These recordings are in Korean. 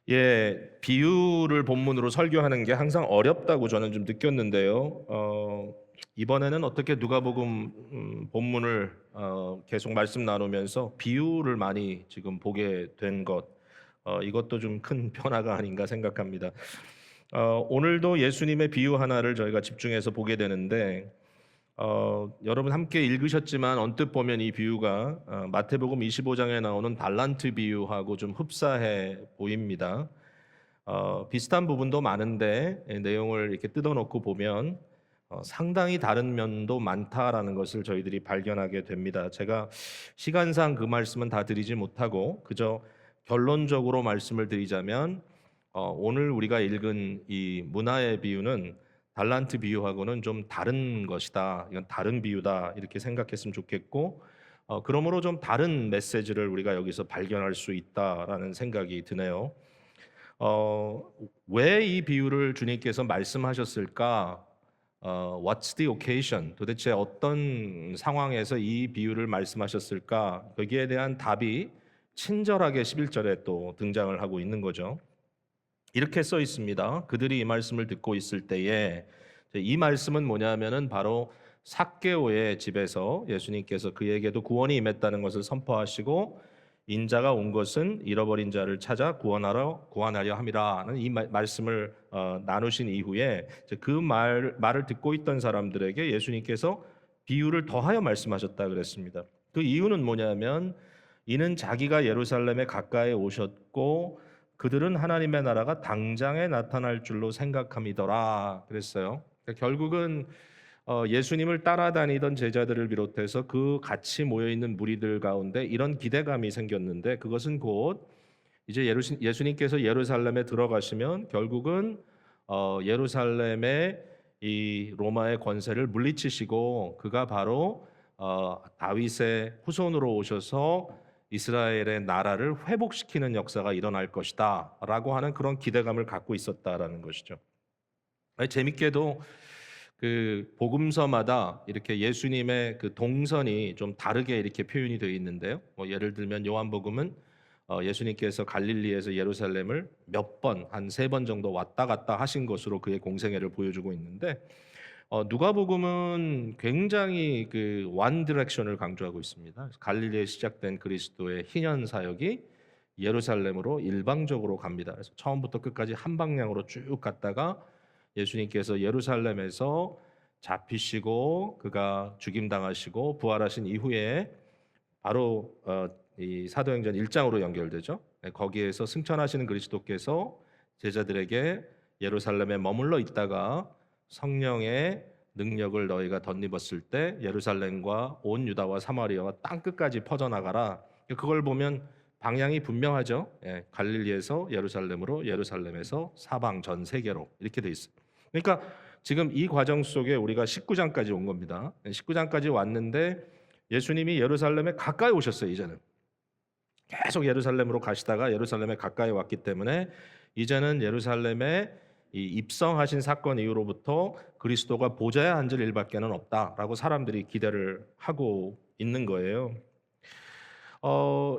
비유를 본문으로 설교하는 게 항상 어렵다고 저는 좀 느꼈는데요. 이번에는 어떻게 누가복음 본문을 계속 말씀 나누면서 비유를 많이 지금 보게 된 것, 이것도 좀 큰 변화가 아닌가 생각합니다. 오늘도 예수님의 비유 하나를 저희가 집중해서 보게 되는데, 여러분 함께 읽으셨지만 언뜻 보면 이 비유가 마태복음 25장에 나오는 달란트 비유하고 좀 흡사해 보입니다. 비슷한 부분도 많은데 내용을 이렇게 뜯어놓고 보면 상당히 다른 면도 많다라는 것을 저희들이 발견하게 됩니다. 제가 시간상 그 말씀은 다 드리지 못하고 그저 결론적으로 말씀을 드리자면 오늘 우리가 읽은 이 문화의 비유는 달란트 비유하고는 좀 다른 것이다. 이건 다른 비유다. 이렇게 생각했으면 좋겠고 그러므로 좀 다른 메시지를 우리가 여기서 발견할 수 있다라는 생각이 드네요. 왜 이 비유를 주님께서 말씀하셨을까? What's the occasion? 도대체 어떤 상황에서 이 비유를 말씀하셨을까? 거기에 대한 답이 친절하게 11절에 또 등장을 하고 있는 거죠. 이렇게 써 있습니다. 그들이 이 말씀을 듣고 있을 때에 이 말씀은 뭐냐면은 바로 삭개오의 집에서 예수님께서 그에게도 구원이 임했다는 것을 선포하시고 인자가 온 것은 잃어버린 자를 찾아 구원하려 함이라는 이 말씀을 나누신 이후에 그 말을 듣고 있던 사람들에게 예수님께서 비유를 더하여 말씀하셨다 그랬습니다. 그 이유는 뭐냐면 이는 자기가 예루살렘에 가까이 오셨고 그들은 하나님의 나라가 당장에 나타날 줄로 생각함이더라 그랬어요. 그러니까 결국은 예수님을 따라다니던 제자들을 비롯해서 그 같이 모여 있는 무리들 가운데 이런 기대감이 생겼는데 그것은 곧 이제 예수님께서 예루살렘에 들어가시면 결국은 예루살렘의 이 로마의 권세를 물리치시고 그가 바로 다윗의 후손으로 오셔서 이스라엘의 나라를 회복시키는 역사가 일어날 것이다라고 하는 그런 기대감을 갖고 있었다라는 것이죠. 재밌게도 그 복음서마다 이렇게 예수님의 그 동선이 좀 다르게 이렇게 표현이 되어 있는데요. 뭐 예를 들면 요한복음은 예수님께서 갈릴리에서 예루살렘을 몇 번, 한 세 번 정도 왔다 갔다 하신 것으로 그의 공생애를 보여주고 있는데 누가복음은 굉장히 그 원 디렉션을 강조하고 있습니다. 갈릴리에 시작된 그리스도의 희년 사역이 예루살렘으로 일방적으로 갑니다. 그래서 처음부터 끝까지 한 방향으로 쭉 갔다가 예수님께서 예루살렘에서 잡히시고 그가 죽임당하시고 부활하신 이후에 바로 이 사도행전 1장으로 연결되죠. 거기에서 승천하시는 그리스도께서 제자들에게 예루살렘에 머물러 있다가 성령의 능력을 너희가 덧입었을 때 예루살렘과 온 유다와 사마리아와 땅 끝까지 퍼져나가라. 그걸 보면 방향이 분명하죠. 갈릴리에서 예루살렘으로, 예루살렘에서 사방 전 세계로 이렇게 돼 있어요. 그러니까 지금 이 과정 속에 우리가 19장까지 온 겁니다. 19장까지 왔는데 예수님이 예루살렘에 가까이 오셨어요. 이제는 계속 예루살렘으로 가시다가 예루살렘에 가까이 왔기 때문에 이제는 예루살렘에 이 입성하신 사건 이후로부터 그리스도가 보좌에 앉을 일밖에는 없다라고 사람들이 기대를 하고 있는 거예요.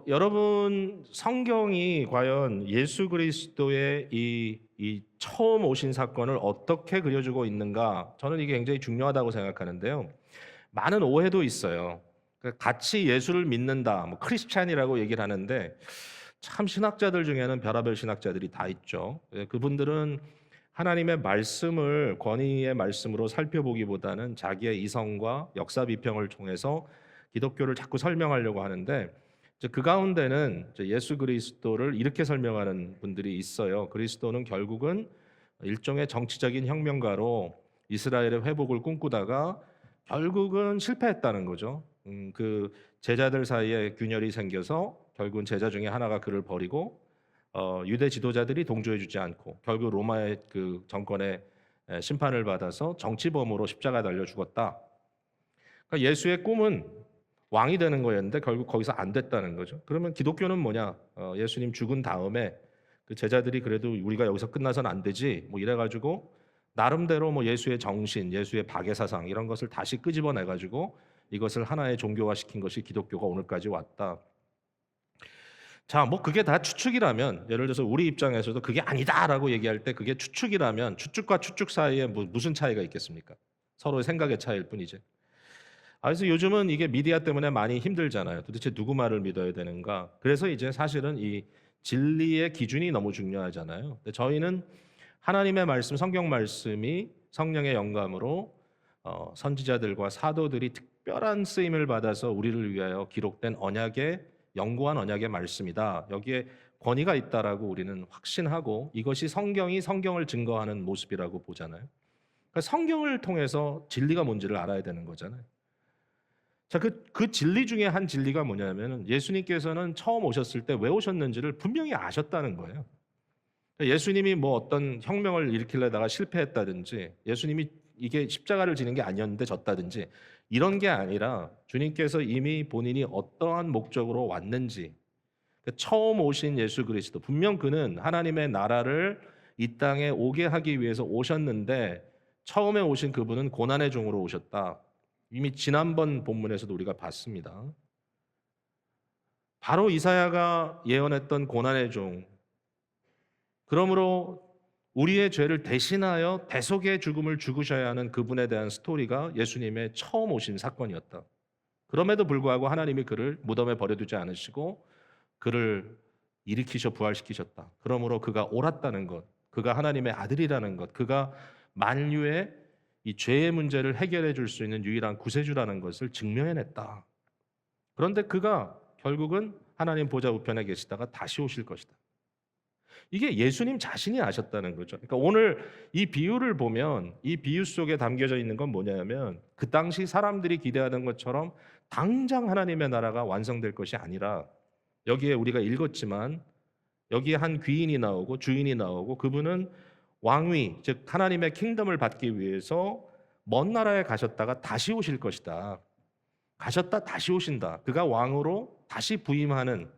여러분 성경이 과연 예수 그리스도의 이 처음 오신 사건을 어떻게 그려주고 있는가? 저는 이게 굉장히 중요하다고 생각하는데요. 많은 오해도 있어요. 같이 예수를 믿는다, 뭐 크리스찬이라고 얘기를 하는데 참 신학자들 중에는 별의별 신학자들이 다 있죠. 그분들은 하나님의 말씀을 권위의 말씀으로 살펴보기보다는 자기의 이성과 역사 비평을 통해서 기독교를 자꾸 설명하려고 하는데 그 가운데는 예수 그리스도를 이렇게 설명하는 분들이 있어요. 그리스도는 결국은 일종의 정치적인 혁명가로 이스라엘의 회복을 꿈꾸다가 결국은 실패했다는 거죠. 그 제자들 사이에 균열이 생겨서 결국은 제자 중에 하나가 그를 버리고 유대 지도자들이 동조해주지 않고 결국 로마의 그 정권의 심판을 받아서 정치범으로 십자가 달려 죽었다. 그러니까 예수의 꿈은 왕이 되는 거였는데 결국 거기서 안 됐다는 거죠. 그러면 기독교는 뭐냐? 예수님 죽은 다음에 그 제자들이 그래도 우리가 여기서 끝나서는 안 되지 뭐 이래가지고 나름대로 뭐 예수의 정신, 예수의 박해 사상 이런 것을 다시 끄집어내 가지고 이것을 하나의 종교화 시킨 것이 기독교가 오늘까지 왔다. 자, 뭐 그게 다 추측이라면, 예를 들어서 우리 입장에서도 그게 아니다라고 얘기할 때 그게 추측이라면 추측과 추측 사이에 무슨 차이가 있겠습니까? 서로의 생각의 차이일 뿐이지. 그래서 요즘은 이게 미디어 때문에 많이 힘들잖아요. 도대체 누구 말을 믿어야 되는가? 그래서 이제 사실은 이 진리의 기준이 너무 중요하잖아요. 근데 저희는 하나님의 말씀, 성경 말씀이 성령의 영감으로 선지자들과 사도들이 특별한 쓰임을 받아서 우리를 위하여 기록된 언약의 영구한 언약의 말씀이다. 여기에 권위가 있다라고 우리는 확신하고 이것이 성경이 성경을 증거하는 모습이라고 보잖아요. 그러니까 성경을 통해서 진리가 뭔지를 알아야 되는 거잖아요. 자, 그 진리 중에 한 진리가 뭐냐면은 예수님께서는 처음 오셨을 때 왜 오셨는지를 분명히 아셨다는 거예요. 예수님이 뭐 어떤 혁명을 일으키려다가 실패했다든지, 예수님이 이게 십자가를 지는 게 아니었는데 졌다든지, 이런 게 아니라 주님께서 이미 본인이 어떠한 목적으로 왔는지, 처음 오신 예수 그리스도, 분명 그는 하나님의 나라를 이 땅에 오게 하기 위해서 오셨는데 처음에 오신 그분은 고난의 종으로 오셨다. 이미 지난번 본문에서도 우리가 봤습니다. 바로 이사야가 예언했던 고난의 종, 그러므로 우리의 죄를 대신하여 대속의 죽음을 죽으셔야 하는 그분에 대한 스토리가 예수님의 처음 오신 사건이었다. 그럼에도 불구하고 하나님이 그를 무덤에 버려두지 않으시고 그를 일으키셔 부활시키셨다. 그러므로 그가 옳았다는 것, 그가 하나님의 아들이라는 것, 그가 만유의 이 죄의 문제를 해결해 줄 수 있는 유일한 구세주라는 것을 증명해냈다. 그런데 그가 결국은 하나님 보좌 우편에 계시다가 다시 오실 것이다. 이게 예수님 자신이 아셨다는 거죠. 그러니까 오늘 이 비유를 보면 이 비유 속에 담겨져 있는 건 뭐냐면 그 당시 사람들이 기대하는 것처럼 당장 하나님의 나라가 완성될 것이 아니라, 여기에 우리가 읽었지만 여기에 한 귀인이 나오고 주인이 나오고 그분은 왕위, 즉 하나님의 킹덤을 받기 위해서 먼 나라에 가셨다가 다시 오실 것이다. 가셨다 다시 오신다. 그가 왕으로 다시 부임하는,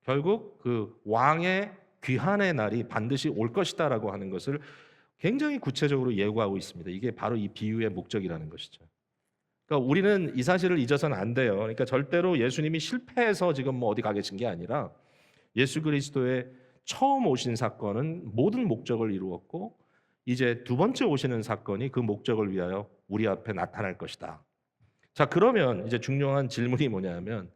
결국 그 왕의 귀환의 날이 반드시 올 것이다라고 하는 것을 굉장히 구체적으로 예고하고 있습니다. 이게 바로 이 비유의 목적이라는 것이죠. 그러니까 우리는 이 사실을 잊어서는 안 돼요. 그러니까 절대로 예수님이 실패해서 지금 뭐 어디 가 계신 게 아니라 예수 그리스도의 처음 오신 사건은 모든 목적을 이루었고 이제 두 번째 오시는 사건이 그 목적을 위하여 우리 앞에 나타날 것이다. 자, 그러면 이제 중요한 질문이 뭐냐면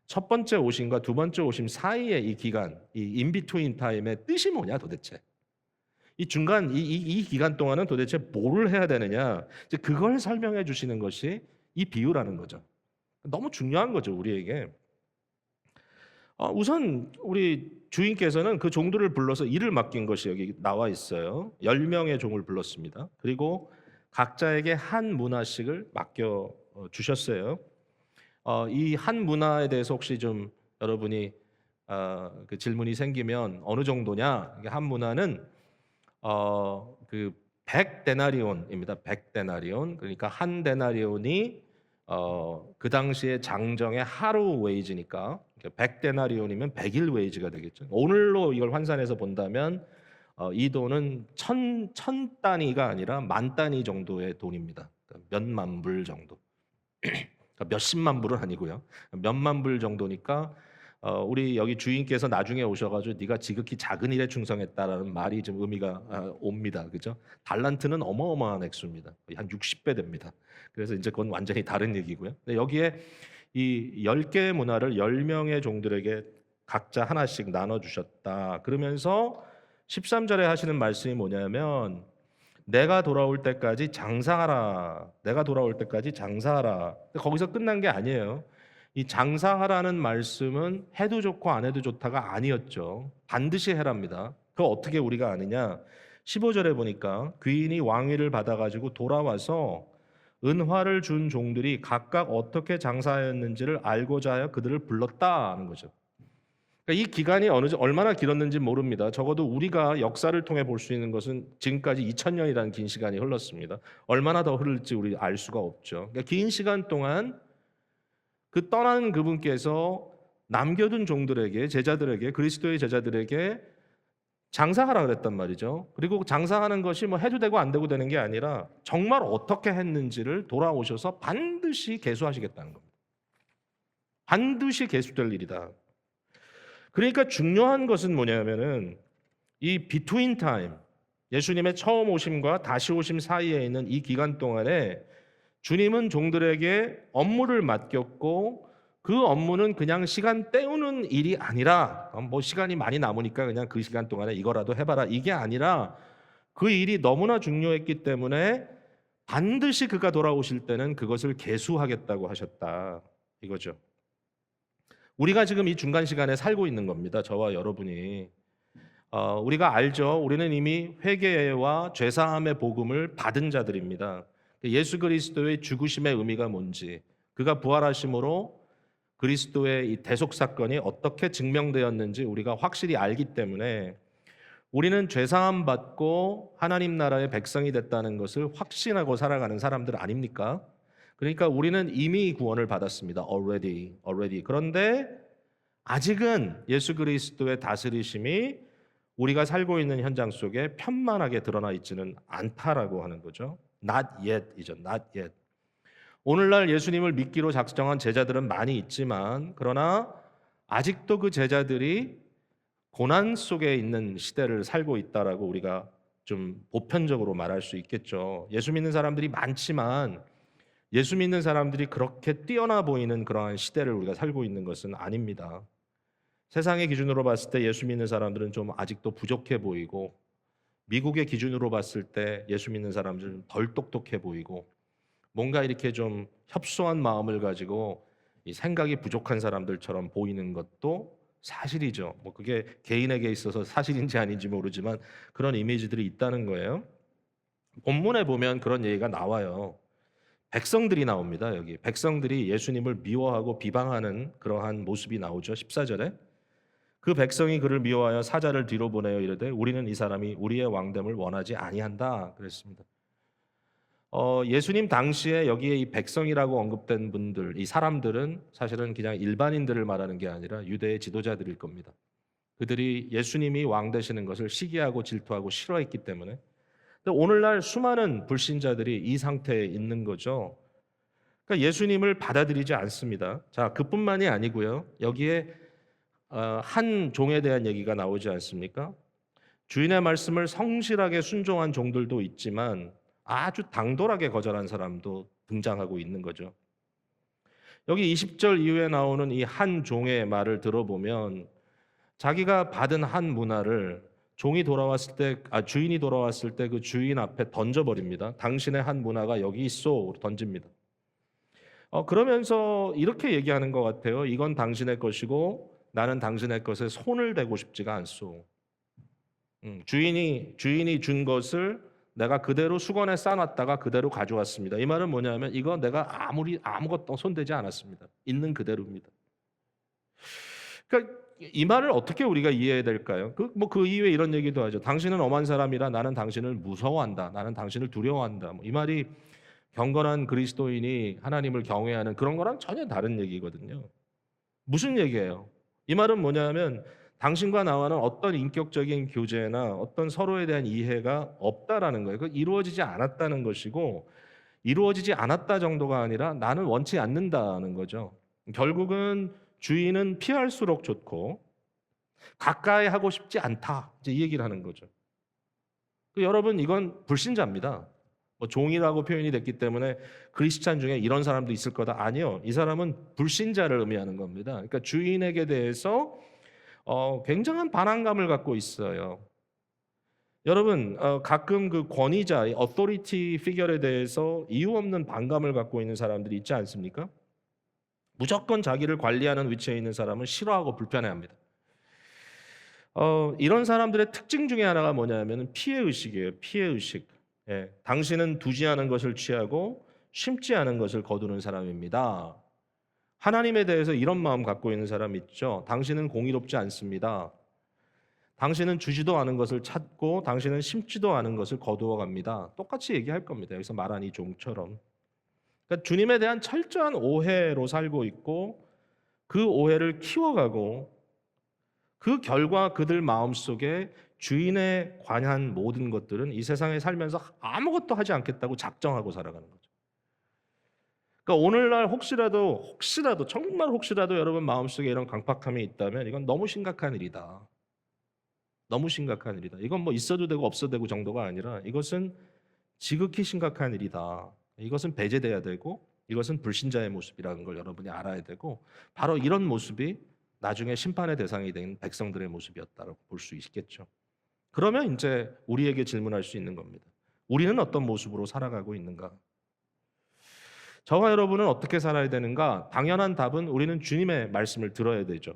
첫 번째 오심과 두 번째 오심 사이의 이 기간, 이 인비트윈 타임의 뜻이 뭐냐 도대체? 이 중간 이 기간 동안은 도대체 뭐를 해야 되느냐? 이제 그걸 설명해 주시는 것이 이 비유라는 거죠. 너무 중요한 거죠, 우리에게. 우선 우리 주인께서는 그 종들을 불러서 일을 맡긴 것이 여기 나와 있어요. 10명의 종을 불렀습니다. 그리고 각자에게 한 문화씩을 맡겨 주셨어요. 이 한 문화에 대해서 혹시 좀 여러분이 그 질문이 생기면 어느 정도냐? 이게 한 문화는 그 100데나리온입니다. 100데나리온. 그러니까 한 데나리온이 그 당시에 장정의 하루 웨이지니까 100데나리온이면 100일 웨이지가 되겠죠. 오늘로 이걸 환산해서 본다면 이 돈은 천 단위가 아니라 만 단위 정도의 돈입니다. 그러니까 몇만 불 정도. 그러니까 몇십만 불은 아니고요. 몇만 불 정도니까 우리 여기 주인께서 나중에 오셔가지고 네가 지극히 작은 일에 충성했다라는 말이 좀 의미가 옵니다. 그죠? 달란트는 어마어마한 액수입니다. 거의 한 60배 됩니다. 그래서 이제 그건 완전히 다른 얘기고요. 근데 여기에 이 10개의 문화를 10명의 종들에게 각자 하나씩 나눠주셨다. 그러면서 13절에 하시는 말씀이 뭐냐면 내가 돌아올 때까지 장사하라. 내가 돌아올 때까지 장사하라. 거기서 끝난 게 아니에요. 이 장사하라는 말씀은 해도 좋고 안 해도 좋다가 아니었죠. 반드시 해랍니다. 그거 어떻게 우리가 아느냐? 15절에 보니까 귀인이 왕위를 받아가지고 돌아와서 은화를 준 종들이 각각 어떻게 장사하였는지를 알고자 하여 그들을 불렀다는 거죠. 그러니까 이 기간이 얼마나 길었는지 모릅니다. 적어도 우리가 역사를 통해 볼 수 있는 것은 지금까지 2000년이라는 긴 시간이 흘렀습니다. 얼마나 더 흐를지 우리 알 수가 없죠. 그러니까 긴 시간 동안 그 떠나는 그분께서 남겨둔 종들에게, 제자들에게, 그리스도의 제자들에게 장사하라 그랬단 말이죠. 그리고 장사하는 것이 뭐 해도 되고 안 되고 되는 게 아니라 정말 어떻게 했는지를 돌아오셔서 반드시 계수하시겠다는 겁니다. 반드시 계수될 일이다. 그러니까 중요한 것은 뭐냐면은 이 비트윈 타임, 예수님의 처음 오심과 다시 오심 사이에 있는 이 기간 동안에 주님은 종들에게 업무를 맡겼고, 그 업무는 그냥 시간 때우는 일이 아니라 뭐 시간이 많이 남으니까 그냥 그 시간 동안에 이거라도 해봐라, 이게 아니라 그 일이 너무나 중요했기 때문에 반드시 그가 돌아오실 때는 그것을 계수하겠다고 하셨다, 이거죠. 우리가 지금 이 중간 시간에 살고 있는 겁니다. 저와 여러분이. 우리가 알죠. 우리는 이미 회개와 죄사함의 복음을 받은 자들입니다. 예수 그리스도의 죽으심의 의미가 뭔지, 그가 부활하심으로 그리스도의 이 대속 사건이 어떻게 증명되었는지 우리가 확실히 알기 때문에 우리는 죄사함 받고 하나님 나라의 백성이 됐다는 것을 확신하고 살아가는 사람들 아닙니까? 그러니까 우리는 이미 구원을 받았습니다. already. 그런데 아직은 예수 그리스도의 다스리심이 우리가 살고 있는 현장 속에 편만하게 드러나 있지는 않다라고 하는 거죠. Not yet이죠. Not yet. 오늘날 예수님을 믿기로 작정한 제자들은 많이 있지만, 그러나 아직도 그 제자들이 고난 속에 있는 시대를 살고 있다라고 우리가 좀 보편적으로 말할 수 있겠죠. 예수 믿는 사람들이 많지만 예수 믿는 사람들이 그렇게 뛰어나 보이는 그러한 시대를 우리가 살고 있는 것은 아닙니다. 세상의 기준으로 봤을 때 예수 믿는 사람들은 좀 아직도 부족해 보이고, 미국의 기준으로 봤을 때 예수 믿는 사람들은 덜 똑똑해 보이고, 뭔가 이렇게 좀 협소한 마음을 가지고 이 생각이 부족한 사람들처럼 보이는 것도 사실이죠. 뭐 그게 개인에게 있어서 사실인지 아닌지 모르지만 그런 이미지들이 있다는 거예요. 본문에 보면 그런 얘기가 나와요. 백성들이 나옵니다. 여기 백성들이 예수님을 미워하고 비방하는 그러한 모습이 나오죠. 14절에 그 백성이 그를 미워하여 사자를 뒤로 보내어 이르되 우리는 이 사람이 우리의 왕됨을 원하지 아니한다 그랬습니다. 예수님 당시에 여기에 이 백성이라고 언급된 분들, 이 사람들은 사실은 그냥 일반인들을 말하는 게 아니라 유대의 지도자들일 겁니다. 그들이 예수님이 왕 되시는 것을 시기하고 질투하고 싫어했기 때문에. 근데 오늘날 수많은 불신자들이 이 상태에 있는 거죠. 그러니까 예수님을 받아들이지 않습니다. 자, 그뿐만이 아니고요. 여기에 한 종에 대한 얘기가 나오지 않습니까? 주인의 말씀을 성실하게 순종한 종들도 있지만 아주 당돌하게 거절한 사람도 등장하고 있는 거죠. 여기 20절 이후에 나오는 이 한 종의 말을 들어보면 자기가 받은 한 문화를 주인이 돌아왔을 때 그 주인 앞에 던져버립니다. 당신의 한 문화가 여기 있어 던집니다. 그러면서 이렇게 얘기하는 것 같아요. 이건 당신의 것이고 나는 당신의 것에 손을 대고 싶지가 않소. 주인이 준 것을 내가 그대로 수건에 싸놨다가 그대로 가져왔습니다. 이 말은 뭐냐면 이거 내가 아무것도 손대지 않았습니다. 있는 그대로입니다. 그러니까 이 말을 어떻게 우리가 이해해야 될까요? 그 이후에 이런 얘기도 하죠. 당신은 엄한 사람이라 나는 당신을 무서워한다. 나는 당신을 두려워한다. 이 말이 경건한 그리스도인이 하나님을 경외하는 그런 거랑 전혀 다른 얘기거든요. 무슨 얘기예요? 이 말은 뭐냐면 당신과 나와는 어떤 인격적인 교제나 어떤 서로에 대한 이해가 없다라는 거예요. 그 이루어지지 않았다는 것이고, 이루어지지 않았다 정도가 아니라 나는 원치 않는다는 거죠. 결국은 주인은 피할수록 좋고 가까이 하고 싶지 않다. 이제 이 얘기를 하는 거죠. 여러분, 이건 불신자입니다. 종이라고 표현이 됐기 때문에 크리스찬 중에 이런 사람도 있을 거다. 아니요. 이 사람은 불신자를 의미하는 겁니다. 그러니까 주인에게 대해서 굉장한 반항감을 갖고 있어요. 여러분, 가끔 그 권위자, 어토리티 피겨에 대해서 이유 없는 반감을 갖고 있는 사람들이 있지 않습니까? 무조건 자기를 관리하는 위치에 있는 사람은 싫어하고 불편해합니다. 이런 사람들의 특징 중에 하나가 뭐냐면 피해의식이에요. 피해의식. 예, 당신은 두지 않은 것을 취하고 심지 않은 것을 거두는 사람입니다. 하나님에 대해서 이런 마음 갖고 있는 사람 있죠. 당신은 공의롭지 않습니다. 당신은 주지도 않은 것을 찾고 당신은 심지도 않은 것을 거두어 갑니다. 똑같이 얘기할 겁니다. 여기서 말한 이 종처럼. 그러니까 주님에 대한 철저한 오해로 살고 있고 그 오해를 키워가고 그 결과 그들 마음속에 주인에 관한 모든 것들은 이 세상에 살면서 아무것도 하지 않겠다고 작정하고 살아가는 거죠. 그러니까 오늘날 혹시라도 정말 혹시라도 여러분 마음속에 이런 강팍함이 있다면 이건 너무 심각한 일이다. 너무 심각한 일이다. 이건 뭐 있어도 되고 없어도 되고 정도가 아니라 이것은 지극히 심각한 일이다. 이것은 배제돼야 되고 이것은 불신자의 모습이라는 걸 여러분이 알아야 되고 바로 이런 모습이 나중에 심판의 대상이 된 백성들의 모습이었다고 볼 수 있겠죠. 그러면 이제 우리에게 질문할 수 있는 겁니다. 우리는 어떤 모습으로 살아가고 있는가? 저와 여러분은 어떻게 살아야 되는가? 당연한 답은 우리는 주님의 말씀을 들어야 되죠.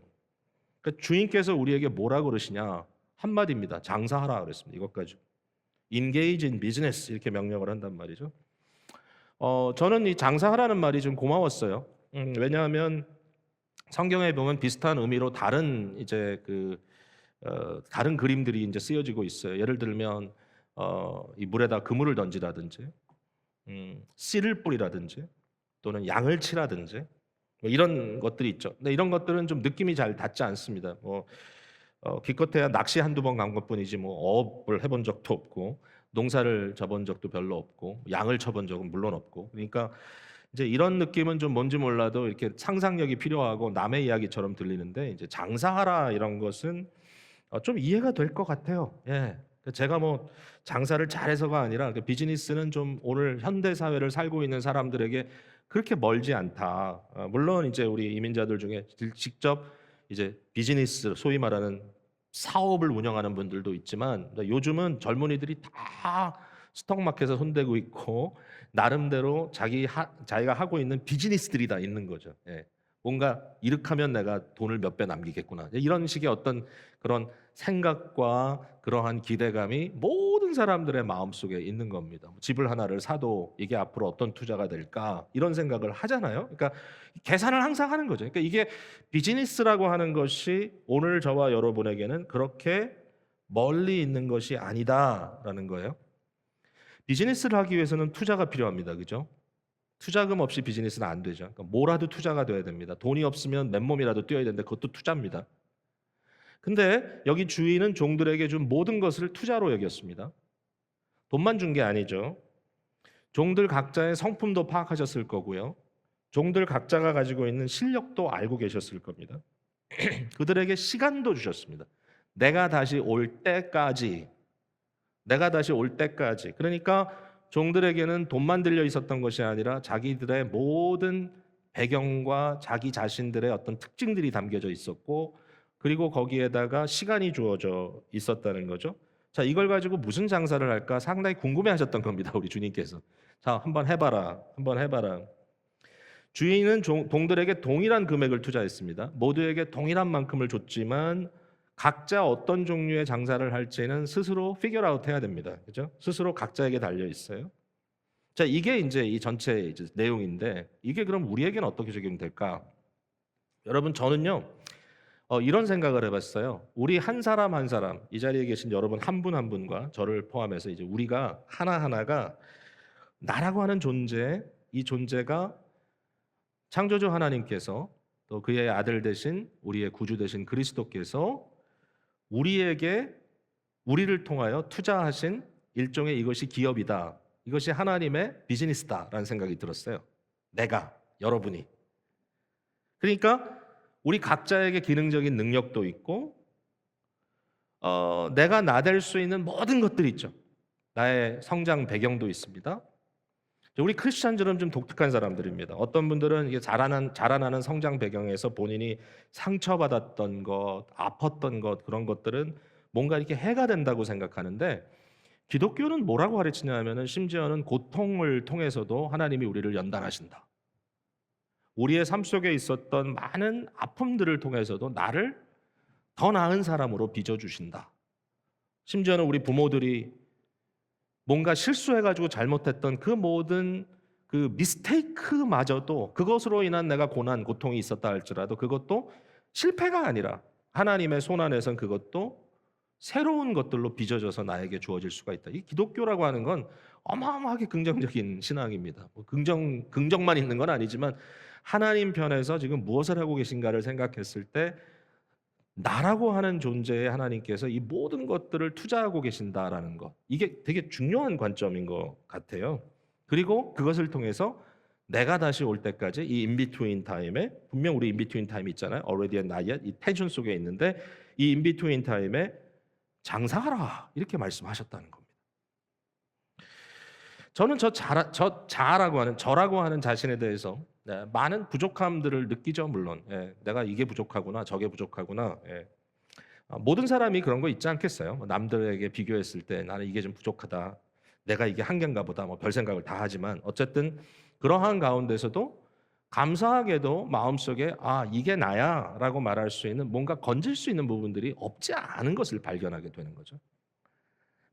그러니까 주님께서 우리에게 뭐라 그러시냐? 한마디입니다. 장사하라 그랬습니다. 이것 가지고. Engage in business 이렇게 명령을 한단 말이죠. 저는 이 장사하라는 말이 좀 고마웠어요. 왜냐하면 성경에 보면 비슷한 의미로 다른 이제 다른 그림들이 이제 쓰여지고 있어요. 예를 들면 이 물에다 그물을 던지라든지, 씨를 뿌리라든지, 또는 양을 치라든지 뭐 이런 것들이 있죠. 근데 이런 것들은 좀 느낌이 잘 닿지 않습니다. 기껏해야 낚시 한두 번 간 것뿐이지 뭐 어업을 해본 적도 없고 농사를 져본 적도 별로 없고 양을 쳐본 적은 물론 없고 그러니까 이제 이런 느낌은 좀 뭔지 몰라도 이렇게 상상력이 필요하고 남의 이야기처럼 들리는데 이제 장사하라 이런 것은 좀 이해가 될 것 같아요. 예. 제가 뭐 장사를 잘해서가 아니라 비즈니스는 좀 오늘 현대 사회를 살고 있는 사람들에게 그렇게 멀지 않다. 물론 이제 우리 이민자들 중에 직접 이제 비즈니스 소위 말하는 사업을 운영하는 분들도 있지만 요즘은 젊은이들이 다 스톡마켓에 손대고 있고 나름대로 자기가 하고 있는 비즈니스들이 다 있는 거죠. 예. 뭔가 이렇게 하면 내가 돈을 몇 배 남기겠구나. 이런 식의 어떤 그런 생각과 그러한 기대감이 모든 사람들의 마음속에 있는 겁니다. 집을 하나를 사도 이게 앞으로 어떤 투자가 될까 이런 생각을 하잖아요. 그러니까 계산을 항상 하는 거죠. 그러니까 이게 비즈니스라고 하는 것이 오늘 저와 여러분에게는 그렇게 멀리 있는 것이 아니다라는 거예요. 비즈니스를 하기 위해서는 투자가 필요합니다. 그죠? 투자금 없이 비즈니스는 안 되죠. 그러니까 뭐라도 투자가 돼야 됩니다. 돈이 없으면 맨몸이라도 뛰어야 되는데 그것도 투자입니다. 근데 여기 주인은 종들에게 준 모든 것을 투자로 여겼습니다. 돈만 준 게 아니죠. 종들 각자의 성품도 파악하셨을 거고요. 종들 각자가 가지고 있는 실력도 알고 계셨을 겁니다. 그들에게 시간도 주셨습니다. 내가 다시 올 때까지. 내가 다시 올 때까지. 그러니까 종들에게는 돈만 들려 있었던 것이 아니라 자기들의 모든 배경과 자기 자신들의 어떤 특징들이 담겨져 있었고 그리고 거기에다가 시간이 주어져 있었다는 거죠. 자, 이걸 가지고 무슨 장사를 할까 상당히 궁금해 하셨던 겁니다. 우리 주님께서. 자, 한번 해봐라. 한번 해봐라. 주인은 동들에게 동일한 금액을 투자했습니다. 모두에게 동일한 만큼을 줬지만 각자 어떤 종류의 장사를 할지는 스스로 피겨 아웃 해야 됩니다. 그죠? 스스로 각자에게 달려 있어요. 자, 이게 이제 이 전체 이제 내용인데 이게 그럼 우리에게는 어떻게 적용될까? 여러분 저는요. 이런 생각을 해봤어요. 우리 한 사람 한 사람 이 자리에 계신 여러분 한 분 한 분과 저를 포함해서 이제 우리가 하나하나가 나라고 하는 존재, 이 존재가 창조주 하나님께서 또 그의 아들 되신 우리의 구주 되신 그리스도께서 우리를 통하여 투자하신 일종의 이것이 기업이다. 이것이 하나님의 비즈니스다라는 생각이 들었어요. 여러분이. 그러니까 우리 각자에게 기능적인 능력도 있고 내가 나댈 수 있는 모든 것들이 있죠. 나의 성장 배경도 있습니다. 우리 크리스천들은 좀 독특한 사람들입니다. 어떤 분들은 이게 자라나는 성장 배경에서 본인이 상처받았던 것, 아팠던 것 그런 것들은 뭔가 이렇게 해가 된다고 생각하는데 기독교는 뭐라고 가르치냐면은 심지어는 고통을 통해서도 하나님이 우리를 연단하신다. 우리의 삶 속에 있었던 많은 아픔들을 통해서도 나를 더 나은 사람으로 빚어주신다. 심지어는 우리 부모들이 뭔가 실수해가지고 잘못했던 그 모든 그 미스테이크마저도 그것으로 인한 내가 고통이 있었다 할지라도 그것도 실패가 아니라 하나님의 손 안에선 그것도 새로운 것들로 빚어져서 나에게 주어질 수가 있다. 이 기독교라고 하는 건 어마어마하게 긍정적인 신앙입니다. 긍정만 있는 건 아니지만 하나님 편에서 지금 무엇을 하고 계신가를 생각했을 때 나라고 하는 존재에 하나님께서 이 모든 것들을 투자하고 계신다라는 것. 이게 되게 중요한 관점인 것 같아요. 그리고 그것을 통해서 내가 다시 올 때까지 이 인비트윈 타임에 분명 우리 인비트윈 타임이 있잖아요. already and not yet 이 텐션 속에 있는데 이 인비트윈 타임에 장사하라 이렇게 말씀하셨다는 겁니다. 저는 저라고 하는 자신에 대해서 많은 부족함들을 느끼죠. 물론 내가 이게 부족하구나 저게 부족하구나. 모든 사람이 그런 거 있지 않겠어요? 뭐 남들에게 비교했을 때 나는 이게 좀 부족하다. 내가 이게 한계인가 보다. 뭐 별 생각을 다 하지만 어쨌든 그러한 가운데서도 감사하게도 마음속에 이게 나야라고 말할 수 있는 뭔가 건질 수 있는 부분들이 없지 않은 것을 발견하게 되는 거죠.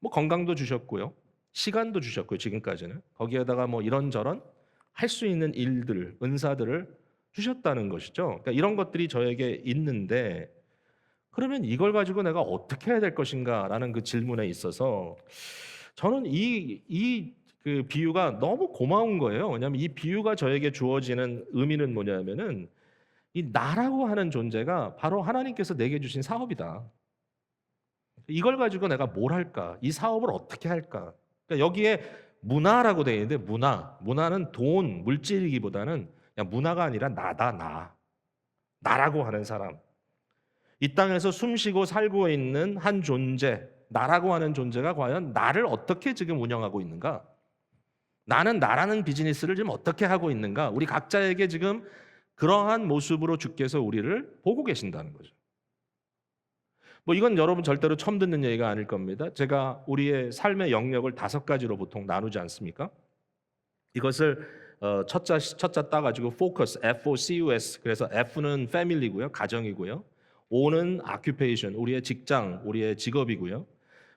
뭐 건강도 주셨고요. 시간도 주셨고요. 지금까지는. 거기에다가 뭐 이런저런 할 수 있는 일들, 은사들을 주셨다는 것이죠. 그러니까 이런 것들이 저에게 있는데 그러면 이걸 가지고 내가 어떻게 해야 될 것인가라는 그 질문에 있어서 저는 그 비유가 너무 고마운 거예요. 왜냐하면 이 비유가 저에게 주어지는 의미는 뭐냐면은 이 나라고 하는 존재가 바로 하나님께서 내게 주신 사업이다. 이걸 가지고 내가 뭘 할까? 이 사업을 어떻게 할까? 그러니까 여기에 문화라고 되어 있는데 문화는 돈, 물질이기보다는 그냥 문화가 아니라 나다, 나. 나라고 하는 사람. 이 땅에서 숨쉬고 살고 있는 한 존재, 나라고 하는 존재가 과연 나를 어떻게 지금 운영하고 있는가? 나는 나라는 비즈니스를 지금 어떻게 하고 있는가? 우리 각자에게 지금 그러한 모습으로 주께서 우리를 보고 계신다는 거죠. 뭐 이건 여러분 절대로 처음 듣는 얘기가 아닐 겁니다. 제가 우리의 삶의 영역을 5가지로 보통 나누지 않습니까? 이것을 첫자 따가지고 focus, F-O-C-U-S. 그래서 F는 family고요, 가정이고요. O는 occupation, 우리의 직장, 우리의 직업이고요.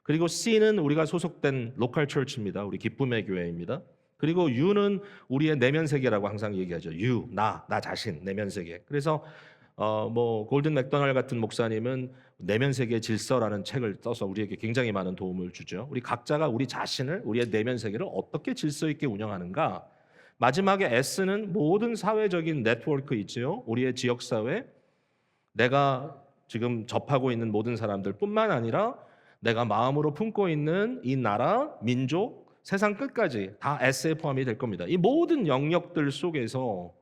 그리고 C는 우리가 소속된 로컬 처치입니다. 우리 기쁨의 교회입니다. 그리고 U는 우리의 내면 세계라고 항상 얘기하죠. You, 나 자신, 내면 세계. 그래서 뭐 골든 맥도널 같은 목사님은 내면 세계 질서라는 책을 써서 우리에게 굉장히 많은 도움을 주죠. 우리 각자가 우리 자신을 우리의 내면 세계를 어떻게 질서 있게 운영하는가? 마지막에 S는 모든 사회적인 네트워크 있죠. 우리의 지역 사회, 내가 지금 접하고 있는 모든 사람들뿐만 아니라 내가 마음으로 품고 있는 이 나라, 민족, 세상 끝까지 다 S에 포함이 될 겁니다. 이 모든 영역들 속에서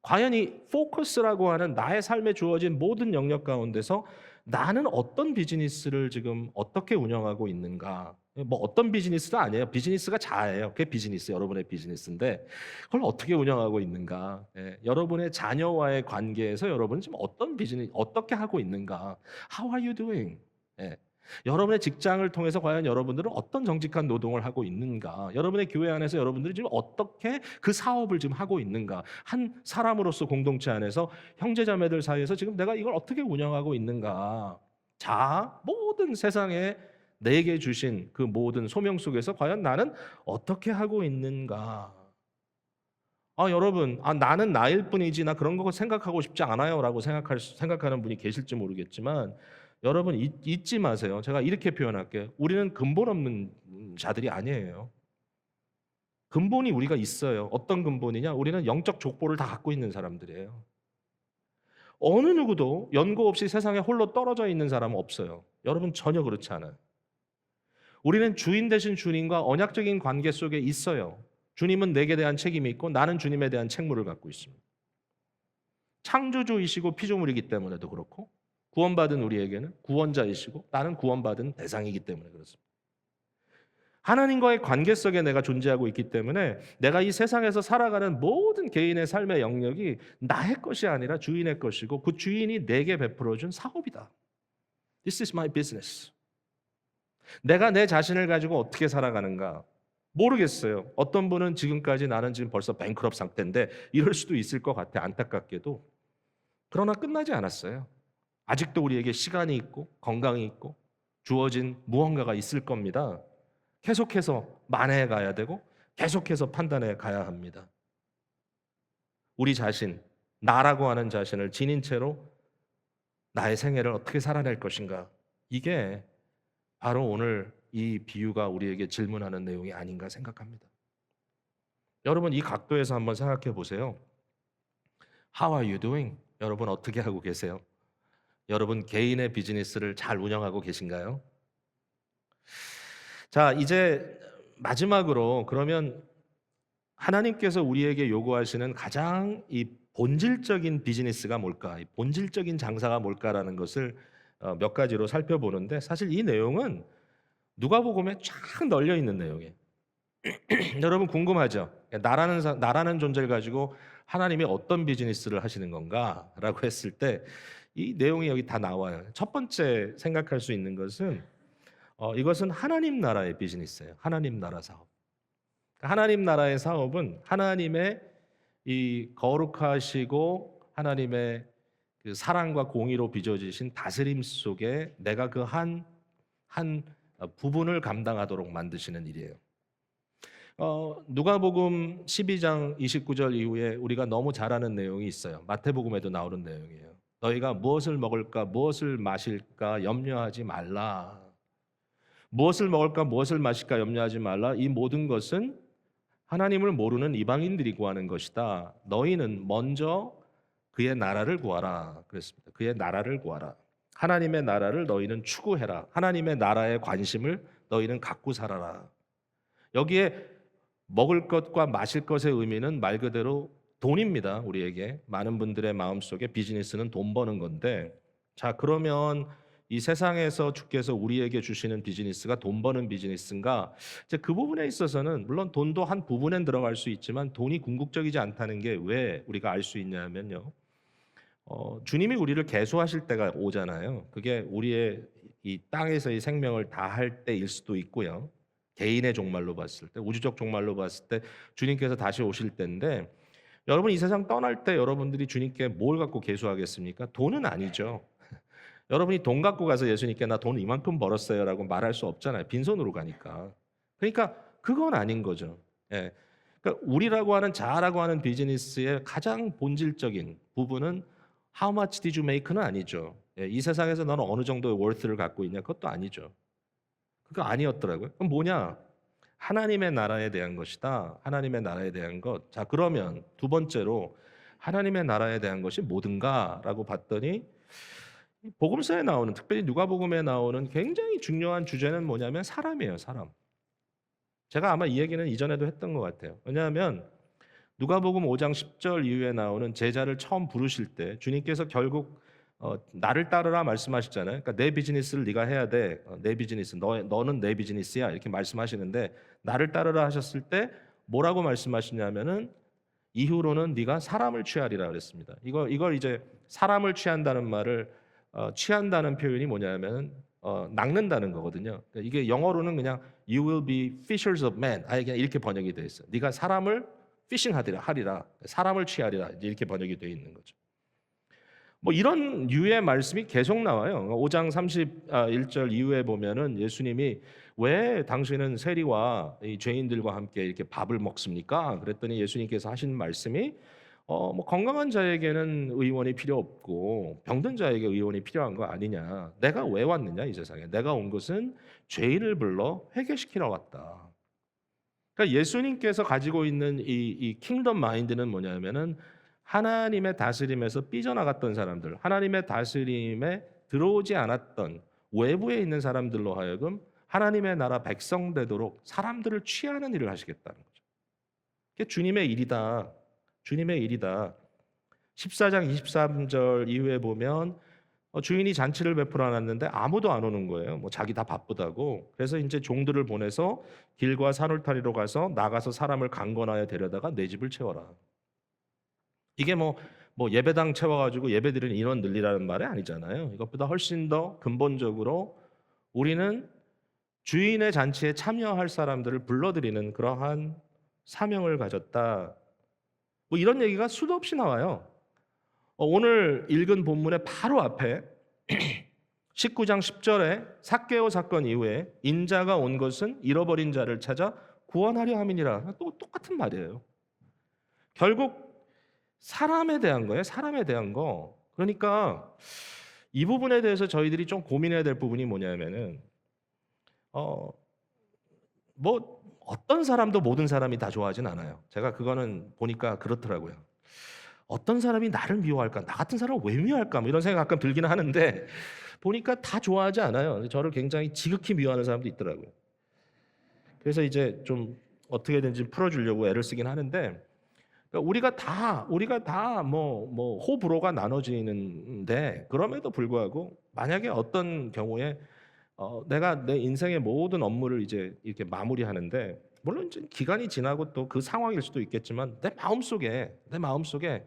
과연 이 포커스라고 하는 나의 삶에 주어진 모든 영역 가운데서 나는 어떤 비즈니스를 지금 어떻게 운영하고 있는가? 뭐 어떤 비즈니스도 아니에요. 비즈니스가 자예요. 그게 비즈니스, 여러분의 비즈니스인데 그걸 어떻게 운영하고 있는가? 여러분의 자녀와의 관계에서 여러분은 지금 어떤 비즈니스, 어떻게 하고 있는가? How are you doing? 여러분의 직장을 통해서 과연 여러분들은 어떤 정직한 노동을 하고 있는가? 여러분의 교회 안에서 여러분들이 지금 어떻게 그 사업을 지금 하고 있는가? 한 사람으로서 공동체 안에서 형제자매들 사이에서 지금 내가 이걸 어떻게 운영하고 있는가? 자, 모든 세상에 내게 주신 그 모든 소명 속에서 과연 나는 어떻게 하고 있는가? 여러분, 나는 나일 뿐이지 나 그런 거 생각하고 싶지 않아요라고 생각하는 분이 계실지 모르겠지만 여러분 잊지 마세요. 제가 이렇게 표현할게요. 우리는 근본 없는 자들이 아니에요. 근본이 우리가 있어요. 어떤 근본이냐? 우리는 영적 족보를 다 갖고 있는 사람들이에요. 어느 누구도 연고 없이 세상에 홀로 떨어져 있는 사람은 없어요. 여러분 전혀 그렇지 않아요. 우리는 주인 되신 주님과 언약적인 관계 속에 있어요. 주님은 내게 대한 책임이 있고 나는 주님에 대한 책무를 갖고 있습니다. 창조주이시고 피조물이기 때문에도 그렇고 구원받은 우리에게는 구원자이시고 나는 구원받은 대상이기 때문에 그렇습니다. 하나님과의 관계 속에 내가 존재하고 있기 때문에 내가 이 세상에서 살아가는 모든 개인의 삶의 영역이 나의 것이 아니라 주인의 것이고 그 주인이 내게 베풀어준 사업이다. This is my business. 내가 내 자신을 가지고 어떻게 살아가는가 모르겠어요. 어떤 분은 지금까지 나는 지금 벌써 뱅크럽 상태인데 이럴 수도 있을 것 같아 안타깝게도. 그러나 끝나지 않았어요. 아직도 우리에게 시간이 있고 건강이 있고 주어진 무언가가 있을 겁니다. 계속해서 만회해 가야 되고 계속해서 판단해 가야 합니다. 우리 자신, 나라고 하는 자신을 지닌 채로 나의 생애를 어떻게 살아낼 것인가? 이게 바로 오늘 이 비유가 우리에게 질문하는 내용이 아닌가 생각합니다. 여러분 이 각도에서 한번 생각해 보세요. How are you doing? 여러분 어떻게 하고 계세요? 여러분 개인의 비즈니스를 잘 운영하고 계신가요? 자, 이제 마지막으로 그러면 하나님께서 우리에게 요구하시는 가장 이 본질적인 비즈니스가 뭘까? 이 본질적인 장사가 뭘까라는 것을 몇 가지로 살펴보는데 사실 이 내용은 누가복음에 쫙 널려 있는 내용이에요. 여러분 궁금하죠? 나라는 존재를 가지고 하나님이 어떤 비즈니스를 하시는 건가라고 했을 때 이 내용이 여기 다 나와요. 첫 번째 생각할 수 있는 것은 이것은 하나님 나라의 비즈니스예요. 하나님 나라 사업. 하나님 나라의 사업은 하나님의 이 거룩하시고 하나님의 그 사랑과 공의로 빚어지신 다스림 속에 내가 그 한 부분을 감당하도록 만드시는 일이에요. 누가복음 12장 29절 이후에 우리가 너무 잘 아는 내용이 있어요. 마태복음에도 나오는 내용이에요. 너희가 무엇을 먹을까 무엇을 마실까 염려하지 말라. 무엇을 먹을까 무엇을 마실까 염려하지 말라. 이 모든 것은 하나님을 모르는 이방인들이 구하는 것이다. 너희는 먼저 그의 나라를 구하라. 그랬습니다. 그의 나라를 구하라. 하나님의 나라를 너희는 추구해라. 하나님의 나라의 관심을 너희는 갖고 살아라. 여기에 먹을 것과 마실 것의 의미는 말 그대로 돈입니다. 우리에게 많은 분들의 마음속에 비즈니스는 돈 버는 건데, 자 그러면 이 세상에서 주께서 우리에게 주시는 비즈니스가 돈 버는 비즈니스인가? 이제 그 부분에 있어서는 물론 돈도 한 부분엔 들어갈 수 있지만 돈이 궁극적이지 않다는 게 왜 우리가 알 수 있냐면요. 주님이 우리를 계수하실 때가 오잖아요. 그게 우리의 이 땅에서의 생명을 다할 때일 수도 있고요. 개인의 종말로 봤을 때, 우주적 종말로 봤을 때 주님께서 다시 오실 때인데, 여러분 이 세상 떠날 때 여러분들이 주님께 뭘 갖고 계수하겠습니까? 돈은 아니죠. 여러분이 돈 갖고 가서 예수님께 나 돈 이만큼 벌었어요라고 말할 수 없잖아요. 빈손으로 가니까. 그러니까 그건 아닌 거죠. 예. 그러니까 우리라고 하는 자아라고 하는 비즈니스의 가장 본질적인 부분은 How much did you make는 아니죠. 예. 이 세상에서 너는 어느 정도의 worth를 갖고 있냐? 그것도 아니죠. 그거 아니었더라고요. 그럼 뭐냐? 하나님의 나라에 대한 것이다. 하나님의 나라에 대한 것. 자, 그러면 두 번째로 하나님의 나라에 대한 것이 뭐든가라고 봤더니 복음서에 나오는, 특별히 누가복음에 나오는 굉장히 중요한 주제는 뭐냐면 사람이에요, 사람. 제가 아마 이 얘기는 이전에도 했던 것 같아요. 왜냐하면 누가복음 5장 10절 이후에 나오는 제자를 처음 부르실 때 주님께서 결국 나를 따르라 말씀하시잖아요. 그러니까 내 비즈니스를 네가 해야 돼. 내 비즈니스, 너는 내 비즈니스야 이렇게 말씀하시는데 나를 따르라 하셨을 때 뭐라고 말씀하시냐면은 이후로는 네가 사람을 취하리라 그랬습니다. 이걸 이제 사람을 취한다는 말을 취한다는 표현이 뭐냐면 낚는다는 거거든요. 그러니까 이게 영어로는 그냥 You will be fishers of men. 그냥 이렇게 번역이 돼 있어요. 네가 사람을 피싱하리라, 사람을 취하리라 이렇게 번역이 돼 있는 거죠. 뭐 이런 유의 말씀이 계속 나와요. 5장 31절 이후에 보면은 예수님이 왜 당신은 세리와 이 죄인들과 함께 이렇게 밥을 먹습니까? 그랬더니 예수님께서 하신 말씀이 뭐 건강한 자에게는 의원이 필요 없고 병든 자에게 의원이 필요한 거 아니냐. 내가 왜 왔느냐 이 세상에. 내가 온 것은 죄인을 불러 회개시키러 왔다. 그러니까 예수님께서 가지고 있는 이 킹덤 마인드는 뭐냐면은 하나님의 다스림에서 삐져나갔던 사람들, 하나님의 다스림에 들어오지 않았던 외부에 있는 사람들로 하여금 하나님의 나라 백성 되도록 사람들을 취하는 일을 하시겠다는 거죠. 그게 주님의 일이다. 주님의 일이다. 14장 23절 이후에 보면 주인이 잔치를 베풀어 놨는데 아무도 안 오는 거예요. 뭐 자기 다 바쁘다고. 그래서 이제 종들을 보내서 길과 산울타리로 가서 나가서 사람을 강권하여 데려다가 내 집을 채워라. 이게 뭐 예배당 채워가지고 예배드리는 인원 늘리라는 말이 아니잖아요. 이것보다 훨씬 더 근본적으로 우리는 주인의 잔치에 참여할 사람들을 불러들이는 그러한 사명을 가졌다. 뭐 이런 얘기가 수도 없이 나와요. 오늘 읽은 본문의 바로 앞에 19장 10절에 삭개오 사건 이후에 인자가 온 것은 잃어버린 자를 찾아 구원하려 함이니라. 또 똑같은 말이에요. 결국 사람에 대한 거예요. 사람에 대한 거. 그러니까 이 부분에 대해서 저희들이 좀 고민해야 될 부분이 뭐냐면은 뭐 어떤 사람도 모든 사람이 다 좋아하진 않아요. 제가 그거는 보니까 그렇더라고요. 어떤 사람이 나를 미워할까? 나 같은 사람을 왜 미워할까? 뭐 이런 생각 가끔 들기는 하는데 보니까 다 좋아하지 않아요. 저를 굉장히 지극히 미워하는 사람도 있더라고요. 그래서 이제 좀 어떻게든지 풀어주려고 애를 쓰긴 하는데 그러니까 우리가 다 뭐 호불호가 나눠지는데 그럼에도 불구하고 만약에 어떤 경우에 내가 내 인생의 모든 업무를 이제 이렇게 마무리하는데 물론 이제 기간이 지나고 또 그 상황일 수도 있겠지만 내 마음속에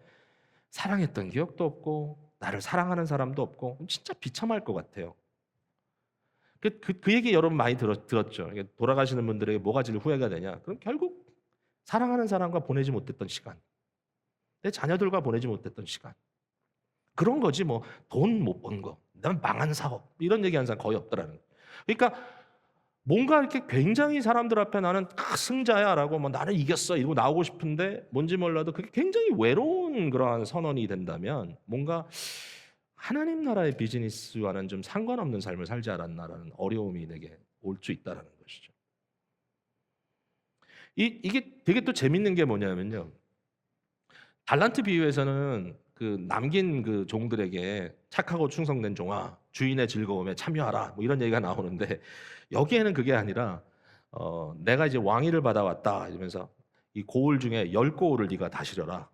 사랑했던 기억도 없고 나를 사랑하는 사람도 없고 진짜 비참할 것 같아요. 그 얘기 여러분 많이 들었죠. 이게 돌아가시는 분들에게 뭐가 제일 후회가 되냐? 그럼 결국 사랑하는 사람과 보내지 못했던 시간, 내 자녀들과 보내지 못했던 시간. 그런 거지 뭐 돈 못 번 거, 난 망한 사업 이런 얘기하는 사람 거의 없더라는 거예요. 그러니까 뭔가 이렇게 굉장히 사람들 앞에 나는 승자야라고 뭐 나는 이겼어 이러고 나오고 싶은데 뭔지 몰라도 그게 굉장히 외로운 그러한 선언이 된다면 뭔가 하나님 나라의 비즈니스와는 좀 상관없는 삶을 살지 않았나라는 어려움이 내게 올 수 있다라는 것이죠. 이게 되게 또 재밌는 게 뭐냐면요. 달란트 비유에서는 그 남긴 그 종들에게 착하고 충성된 종아 주인의 즐거움에 참여하라 뭐 이런 얘기가 나오는데 여기에는 그게 아니라 내가 이제 왕위를 받아왔다 이러면서 이 고을 중에 10고을을 네가 다스려라.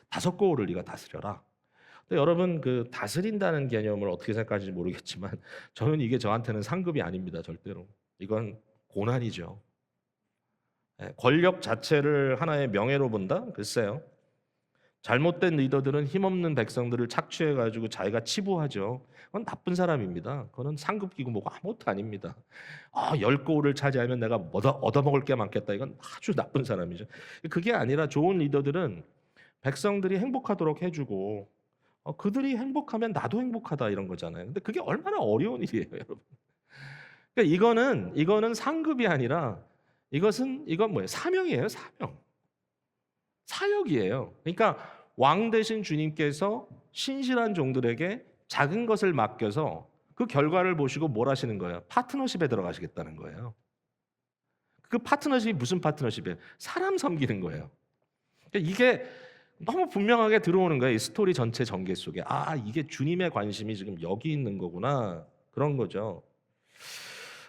5고을을 네가 다스려라. 근데 여러분 그 다스린다는 개념을 어떻게 생각하실지 모르겠지만 저는 이게 저한테는 상급이 아닙니다. 절대로. 이건 고난이죠. 예, 권력 자체를 하나의 명예로 본다? 글쎄요. 잘못된 리더들은 힘없는 백성들을 착취해 가지고 자기가 치부하죠. 그건 나쁜 사람입니다. 그거는 상급기고 뭐고 아무것도 아닙니다. 10고을을 차지하면 내가 얻어먹을 게 많겠다. 이건 아주 나쁜 사람이죠. 그게 아니라 좋은 리더들은 백성들이 행복하도록 해주고 그들이 행복하면 나도 행복하다 이런 거잖아요. 근데 그게 얼마나 어려운 일이에요, 여러분. 그러니까 이거는 상급이 아니라 이건 뭐예요? 사명이에요, 사명. 사역이에요. 그러니까 왕 대신 주님께서 신실한 종들에게 작은 것을 맡겨서 그 결과를 보시고 뭘 하시는 거예요? 파트너십에 들어가시겠다는 거예요. 그 파트너십이 무슨 파트너십이에요? 사람 섬기는 거예요. 그러니까 이게 너무 분명하게 들어오는 거예요. 이 스토리 전체 전개 속에. 이게 주님의 관심이 지금 여기 있는 거구나. 그런 거죠.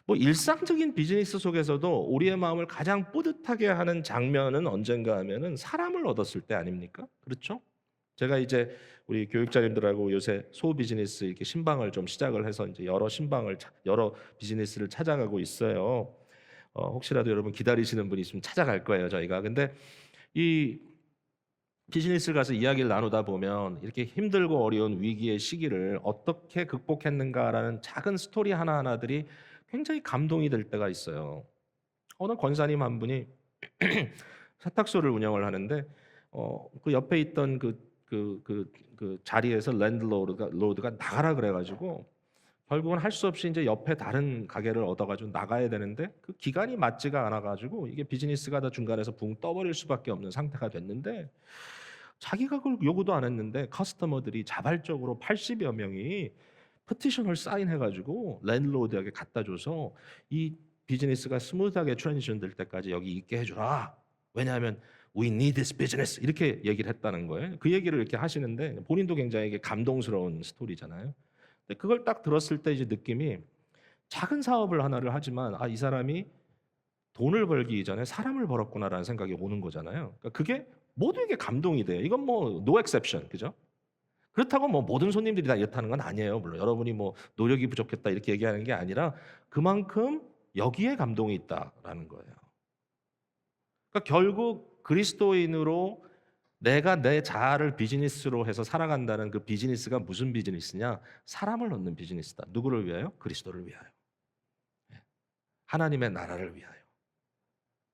뭐 일상적인 비즈니스 속에서도 우리의 마음을 가장 뿌듯하게 하는 장면은 언젠가 하면은 사람을 얻었을 때 아닙니까? 그렇죠? 제가 이제 우리 교육자님들하고 요새 소 비즈니스 이렇게 신방을 좀 시작을 해서 이제 여러 비즈니스를 찾아가고 있어요. 혹시라도 여러분 기다리시는 분이 있으면 찾아갈 거예요, 저희가. 근데 이 비즈니스를 가서 이야기를 나누다 보면 이렇게 힘들고 어려운 위기의 시기를 어떻게 극복했는가라는 작은 스토리 하나하나들이 굉장히 감동이 될 때가 있어요. 어느 권사님 한 분이 세탁소를 운영을 하는데 그 옆에 있던 그 자리에서 랜드로드가 나가라 그래가지고 결국은 할 수 없이 이제 옆에 다른 가게를 얻어가지고 나가야 되는데 그 기간이 맞지가 않아가지고 이게 비즈니스가 다 중간에서 붕 떠버릴 수밖에 없는 상태가 됐는데 자기가 그걸 요구도 안 했는데 커스터머들이 자발적으로 80여 명이 페티션을 사인해가지고 랜드로드에게 갖다 줘서 이 비즈니스가 스무스하게 트랜지션 될 때까지 여기 있게 해주라. 왜냐하면 We need this business 이렇게 얘기를 했다는 거예요. 그 얘기를 이렇게 하시는데 본인도 굉장히 이게 감동스러운 스토리잖아요. 근데 그걸 딱 들었을 때 이제 느낌이 작은 사업을 하나를 하지만 이 사람이 돈을 벌기 이전에 사람을 벌었구나라는 생각이 오는 거잖아요. 그러니까 그게 모두에게 감동이 돼요. 이건 뭐 no exception, 그죠? 그렇다고 뭐 모든 손님들이 다 이렇다는 건 아니에요. 물론 여러분이 뭐 노력이 부족했다 이렇게 얘기하는 게 아니라 그만큼 여기에 감동이 있다라는 거예요. 그러니까 결국 그리스도인으로 내가 내 자아를 비즈니스로 해서 살아간다는 그 비즈니스가 무슨 비즈니스냐? 사람을 얻는 비즈니스다. 누구를 위하여? 그리스도를 위하여. 하나님의 나라를 위하여.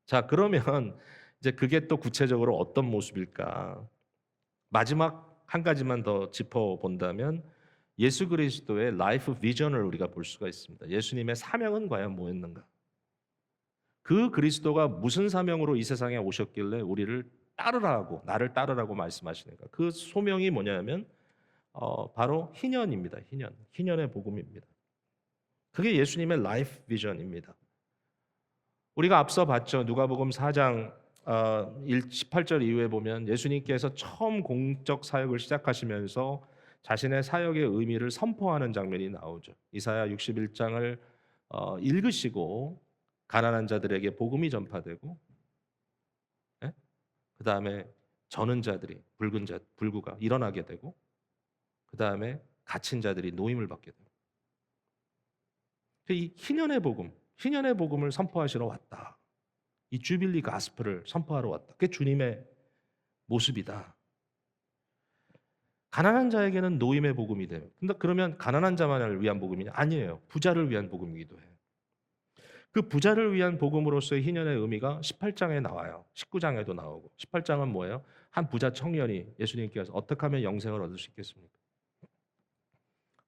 자, 그러면 이제 그게 또 구체적으로 어떤 모습일까? 마지막 한 가지만 더 짚어 본다면 예수 그리스도의 라이프 비전을 우리가 볼 수가 있습니다. 예수님의 사명은 과연 뭐였는가? 그 그리스도가 무슨 사명으로 이 세상에 오셨길래 우리를 따르라고 나를 따르라고 말씀하시는가? 그 소명이 뭐냐면 바로 희년입니다. 희년의 복음입니다. 그게 예수님의 라이프 비전입니다. 우리가 앞서 봤죠. 누가복음 4장 18절 이후에 보면 예수님께서 처음 공적 사역을 시작하시면서 자신의 사역의 의미를 선포하는 장면이 나오죠. 이사야 61장을 읽으시고 가난한 자들에게 복음이 전파되고 그다음에 저는 자들이 불구가 일어나게 되고 그다음에 갇힌 자들이 노임을 받게 되고 이 희년의 복음을 선포하시러 왔다. 이 주빌리 가스펠을 선포하러 왔다. 그게 주님의 모습이다. 가난한 자에게는 노임의 복음이 돼요. 근데 그러면 가난한 자만을 위한 복음이냐? 아니에요. 부자를 위한 복음이기도 해요. 그 부자를 위한 복음으로서의 희년의 의미가 18장에 나와요. 19장에도 나오고. 18장은 뭐예요? 한 부자 청년이 예수님께서 어떻게 하면 영생을 얻을 수 있겠습니까?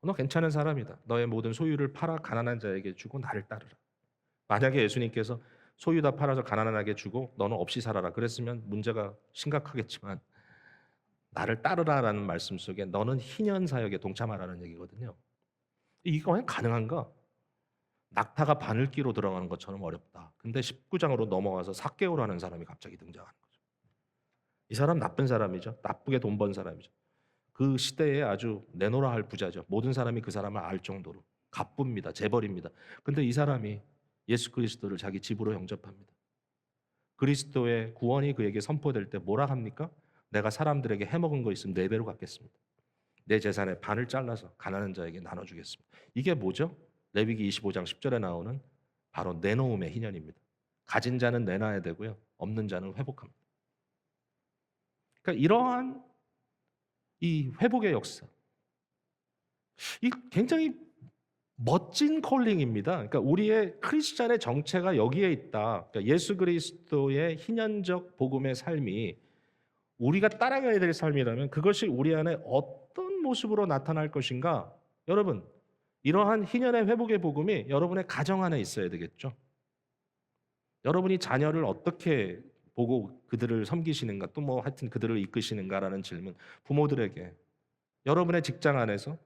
너 괜찮은 사람이다. 너의 모든 소유를 팔아 가난한 자에게 주고 나를 따르라. 만약에 예수님께서 소유 다 팔아서 가난하게 주고 너는 없이 살아라. 그랬으면 문제가 심각하겠지만 나를 따르라라는 말씀 속에 너는 희년 사역에 동참하라는 얘기거든요. 이게 과연 가능한가? 낙타가 바늘기로 들어가는 것처럼 어렵다. 근데 19장으로 넘어와서 삭개오라는 사람이 갑자기 등장하는 거죠. 이 사람 나쁜 사람이죠. 나쁘게 돈 번 사람이죠. 그 시대에 아주 내노라 할 부자죠. 모든 사람이 그 사람을 알 정도로 갑부입니다. 재벌입니다. 근데 이 사람이 예수 그리스도를 자기 집으로 영접합니다. 그리스도의 구원이 그에게 선포될 때 뭐라 합니까? 내가 사람들에게 해먹은 거 있으면 4배로 갚겠습니다. 내 재산의 반을 잘라서 가난한 자에게 나눠주겠습니다. 이게 뭐죠? 레위기 25장 10절에 나오는 바로 내놓음의 희년입니다. 가진 자는 내놔야 되고요. 없는 자는 회복합니다. 그러니까 이러한 이 회복의 역사, 이 굉장히 멋진 콜링입니다. 그러니까 우리의 크리스찬의 정체가 여기에 있다. 그러니까 예수 그리스도의 희년적 복음의 삶이 우리가 따라가야 될 삶이라면 그것이 우리 안에 어떤 모습으로 나타날 것인가? 여러분, 이러한 희년의 회복의 복음이 여러분의 가정 안에 있어야 되겠죠. 여러분이 자녀를 어떻게 보고 그들을 섬기시는가, 또 뭐 하여튼 그들을 이끄시는가라는 질문, 부모들에게 여러분의 직장 안에서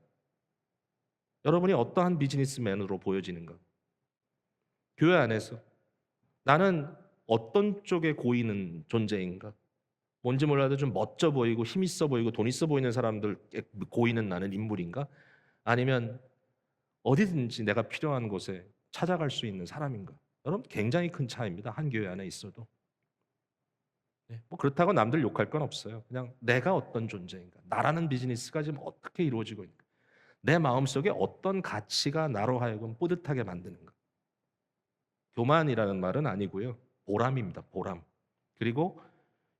여러분이 어떠한 비즈니스맨으로 보여지는가? 교회 안에서 나는 어떤 쪽에 고이는 존재인가? 뭔지 몰라도 좀 멋져 보이고 힘 있어 보이고 돈 있어 보이는 사람들께 고이는 나는 인물인가? 아니면 어디든지 내가 필요한 곳에 찾아갈 수 있는 사람인가? 여러분 굉장히 큰 차이입니다. 한 교회 안에 있어도. 네, 뭐 그렇다고 남들 욕할 건 없어요. 그냥 내가 어떤 존재인가? 나라는 비즈니스가 지금 어떻게 이루어지고 있는가? 내 마음속에 어떤 가치가 나로 하여금 뿌듯하게 만드는가? 교만이라는 말은 아니고요. 보람입니다. 보람. 그리고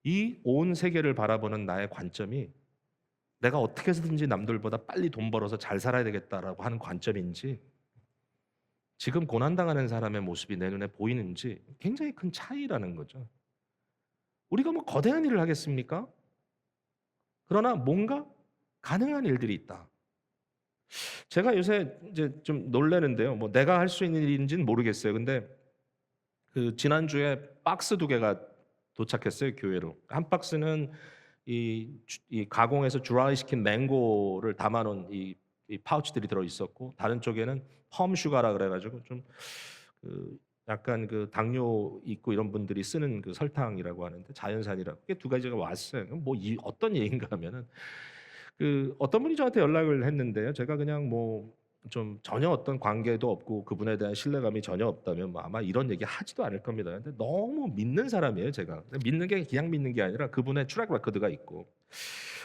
이 온 세계를 바라보는 나의 관점이 내가 어떻게 해서든지 남들보다 빨리 돈 벌어서 잘 살아야 되겠다라고 하는 관점인지 지금 고난당하는 사람의 모습이 내 눈에 보이는지 굉장히 큰 차이라는 거죠. 우리가 뭐 거대한 일을 하겠습니까? 그러나 뭔가 가능한 일들이 있다. 제가 요새 이제 좀 놀라는데요. 뭐 내가 할 수 있는 일인지는 모르겠어요. 근데 그 지난주에 박스 2개가 도착했어요, 교회로. 한 박스는 이 가공해서 드라이 시킨 맹고를 담아 놓은 이 파우치들이 들어 있었고 다른 쪽에는 펌 슈가라 그래 가지고 좀 그 약간 그 당뇨 있고 이런 분들이 쓰는 그 설탕이라고 하는데 자연산이라고. 그게 2가지가 왔어요. 그럼 뭐 어떤 얘기인가 하면은 그 어떤 분이 저한테 연락을 했는데요. 제가 그냥 뭐 좀 전혀 어떤 관계도 없고 그분에 대한 신뢰감이 전혀 없다면 뭐 아마 이런 얘기 하지도 않을 겁니다. 근데 너무 믿는 사람이에요, 제가. 믿는 게 그냥 믿는 게 아니라 그분의 트랙 레코드가 있고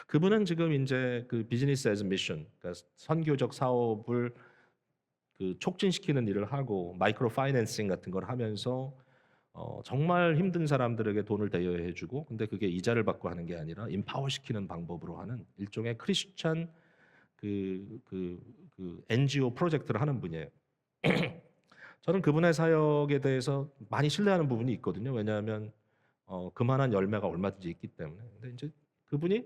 그분은 지금 인제 그 비즈니스 애즈 미션 그러니까 선교적 사업을 그 촉진시키는 일을 하고 마이크로 파이낸싱 같은 걸 하면서 정말 힘든 사람들에게 돈을 대여해 주고 근데 그게 이자를 받고 하는 게 아니라 임파워 시키는 방법으로 하는 일종의 크리스찬 그 NGO 프로젝트를 하는 분이에요. 저는 그분의 사역에 대해서 많이 신뢰하는 부분이 있거든요. 왜냐하면 그만한 열매가 얼마든지 있기 때문에. 근데 인제 그분이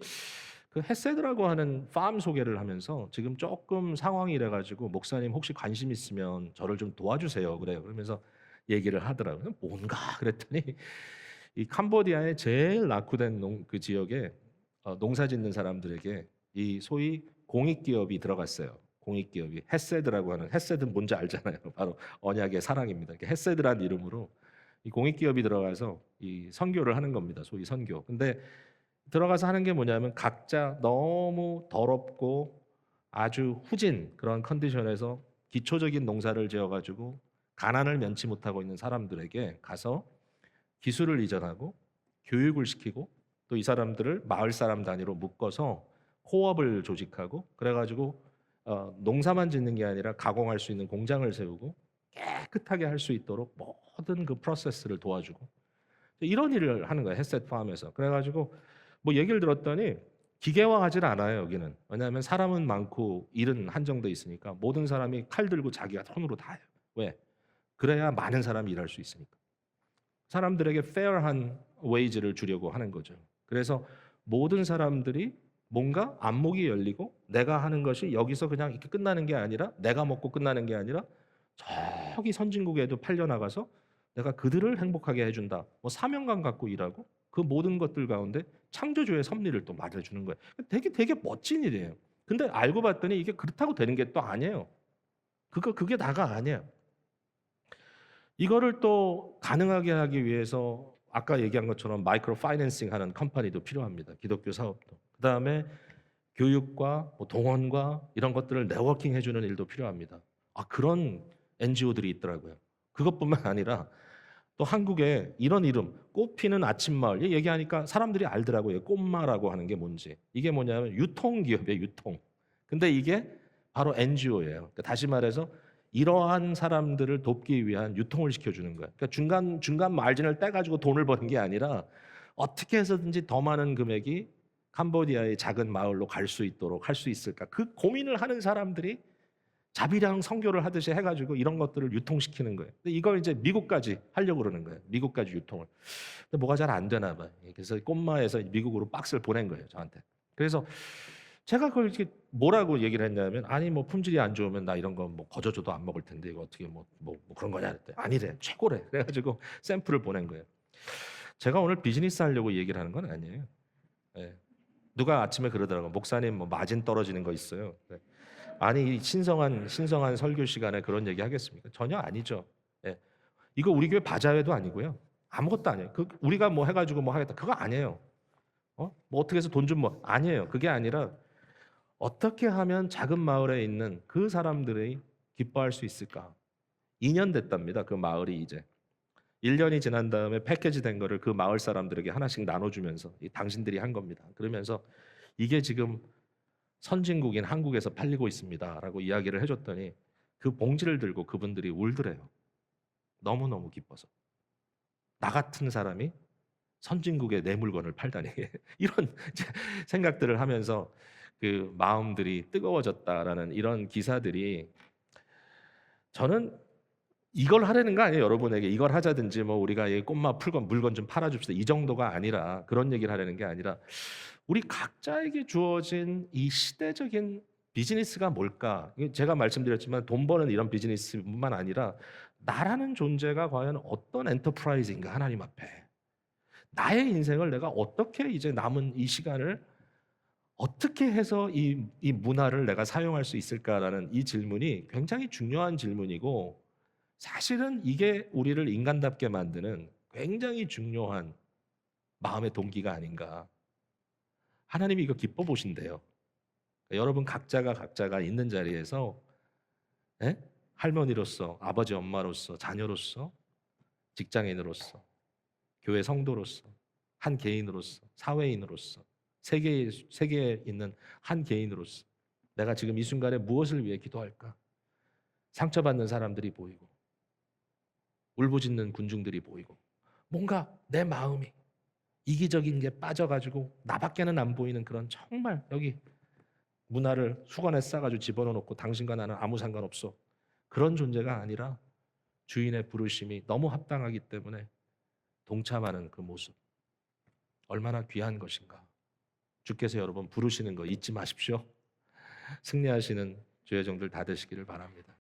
그 헤세드라고 하는 팜 소개를 하면서 지금 쪼끔 상황이 이래 가지고 "목사님 혹시 관심 있으면 저를 좀 도와주세요." 그래요. 그러면서 얘기를 하더라고요. "뭔가?" 그랬더니 이 캄보디아의 제일 낙후된 그 지역에 농사 짓는 사람들에게 이 소위 공익기업이 들어갔어요. 공익기업이 헤세드라고 하는 헤세드는 뭔지 알잖아요. 바로 언약의 사랑입니다. 이렇게 헤세드라는 이름으로 이 공익기업이 들어가서 이 선교를 하는 겁니다. 소위 선교. 근데 들어가서 하는 게 뭐냐면 각자 너무 더럽고 아주 후진 그런 컨디션에서 기초적인 농사를 지어 가지고 가난을 면치 못하고 있는 사람들에게 가서 기술을 이전하고 교육을 시키고 또 이 사람들을 마을 사람 단위로 묶어서 코업을 조직하고 그래 가지고 농사만 짓는 게 아니라 가공할 수 있는 공장을 세우고 깨끗하게 할 수 있도록 모든 그 프로세스를 도와주고 이런 일을 하는 거예요. 햇셋 팜에서. 그래 가지고 뭐 얘기를 들었더니 기계화하질 않아요, 여기는. 왜냐하면 사람은 많고 일은 한정돼 있으니까 모든 사람이 칼 들고 자기가 손으로 다 해요. 왜? 그래야 많은 사람이 일할 수 있으니까. 사람들에게 페어한 웨이지를 주려고 하는 거죠. 그래서 모든 사람들이 뭔가 안목이 열리고 내가 하는 것이 여기서 그냥 이렇게 끝나는 게 아니라 내가 먹고 끝나는 게 아니라 저기 선진국에도 팔려나가서 내가 그들을 행복하게 해준다. 뭐 사명감 갖고 일하고 그 모든 것들 가운데 창조주의 섭리를 또 말해주는 거예요. 되게 멋진 일이에요. 근데 알고 봤더니 이게 그렇다고 되는 게 또 아니에요. 그게 다가 아니에요. 이거를 또 가능하게 하기 위해서 아까 얘기한 것처럼 마이크로 파이낸싱 하는 컴퍼니도 필요합니다. 기독교 사업도. 그다음에 교육과 뭐 동원과 이런 것들을 네트워킹 해주는 일도 필요합니다. 그런 NGO들이 있더라고요. 그것뿐만 아니라 또 한국에 이런 이름 꽃피는 아침마을 얘기하니까 사람들이 알더라고요. 꽃마라고 하는 게 뭔지. 이게 뭐냐면 유통기업이에요. 유통. 근데 이게 바로 NGO예요. 그러니까 다시 말해서 이러한 사람들을 돕기 위한 유통을 시켜주는 거예요. 그러니까 중간 마진을 떼가지고 돈을 버는 게 아니라 어떻게 해서든지 더 많은 금액이 캄보디아의 작은 마을로 갈 수 있도록 할 수 있을까? 그 고민을 하는 사람들이 자비랑 선교를 하듯이 해가지고 이런 것들을 유통시키는 거예요. 근데 이걸 이제 미국까지 하려고 그러는 거예요. 미국까지 유통을. 근데 뭐가 잘 안 되나 봐요. 그래서 꽃마에서 미국으로 박스를 보낸 거예요, 저한테. 그래서 제가 그걸 이렇게 뭐라고 얘기를 했냐면 아니 뭐 품질이 안 좋으면 나 이런 거 뭐 거저줘도 안 먹을 텐데 이거 어떻게 뭐 그런 거냐 그랬더니 아니래 최고래 그래가지고 샘플을 보낸 거예요. 제가 오늘 비즈니스 하려고 얘기를 하는 건 아니에요. 예. 누가 아침에 그러더라고 목사님 뭐 마진 떨어지는 거 있어요. 네. 아니 이 신성한 설교 시간에 그런 얘기 하겠습니까? 전혀 아니죠. 예. 이거 우리 교회 바자회도 아니고요. 아무것도 아니에요. 우리가 뭐 해가지고 뭐 하겠다 그거 아니에요. 뭐 어떻게 해서 돈 좀 뭐 아니에요. 그게 아니라 어떻게 하면 작은 마을에 있는 그 사람들이 기뻐할 수 있을까? 2년 됐답니다. 그 마을이 이제 1년이 지난 다음에 패키지 된 거를 그 마을 사람들에게 하나씩 나눠주면서 당신들이 한 겁니다. 그러면서 이게 지금 선진국인 한국에서 팔리고 있습니다라고 이야기를 해줬더니 그 봉지를 들고 그분들이 울더래요. 너무너무 기뻐서. 나 같은 사람이 선진국에 내 물건을 팔다니 이런 생각들을 하면서 그 마음들이 뜨거워졌다라는 이런 기사들이 저는 이걸 하려는 거 아니에요. 여러분에게 이걸 하자든지 뭐 우리가 이 꽃마 풀건 물건 좀 팔아줍시다 이 정도가 아니라 그런 얘기를 하려는 게 아니라 우리 각자에게 주어진 이 시대적인 비즈니스가 뭘까? 제가 말씀드렸지만 돈 버는 이런 비즈니스뿐만 아니라 나라는 존재가 과연 어떤 엔터프라이즈인가 하나님 앞에 나의 인생을 내가 어떻게 이제 남은 이 시간을 어떻게 해서 이 문화를 내가 사용할 수 있을까라는 이 질문이 굉장히 중요한 질문이고 사실은 이게 우리를 인간답게 만드는 굉장히 중요한 마음의 동기가 아닌가. 하나님이 이거 기뻐 보신대요. 여러분 각자가 있는 자리에서 예? 할머니로서, 아버지 엄마로서, 자녀로서, 직장인으로서, 교회 성도로서, 한 개인으로서, 사회인으로서, 세계에 있는 한 개인으로서 내가 지금 이 순간에 무엇을 위해 기도할까? 상처받는 사람들이 보이고 울부짖는 군중들이 보이고 뭔가 내 마음이 이기적인 게 빠져가지고 나밖에는 안 보이는 그런 정말 여기 문화를 수건에 싸가지고 집어넣고 당신과 나는 아무 상관없어 그런 존재가 아니라 주인의 부르심이 너무 합당하기 때문에 동참하는 그 모습 얼마나 귀한 것인가. 주께서 여러분 부르시는 거 잊지 마십시오. 승리하시는 주의 종들 다 되시기를 바랍니다.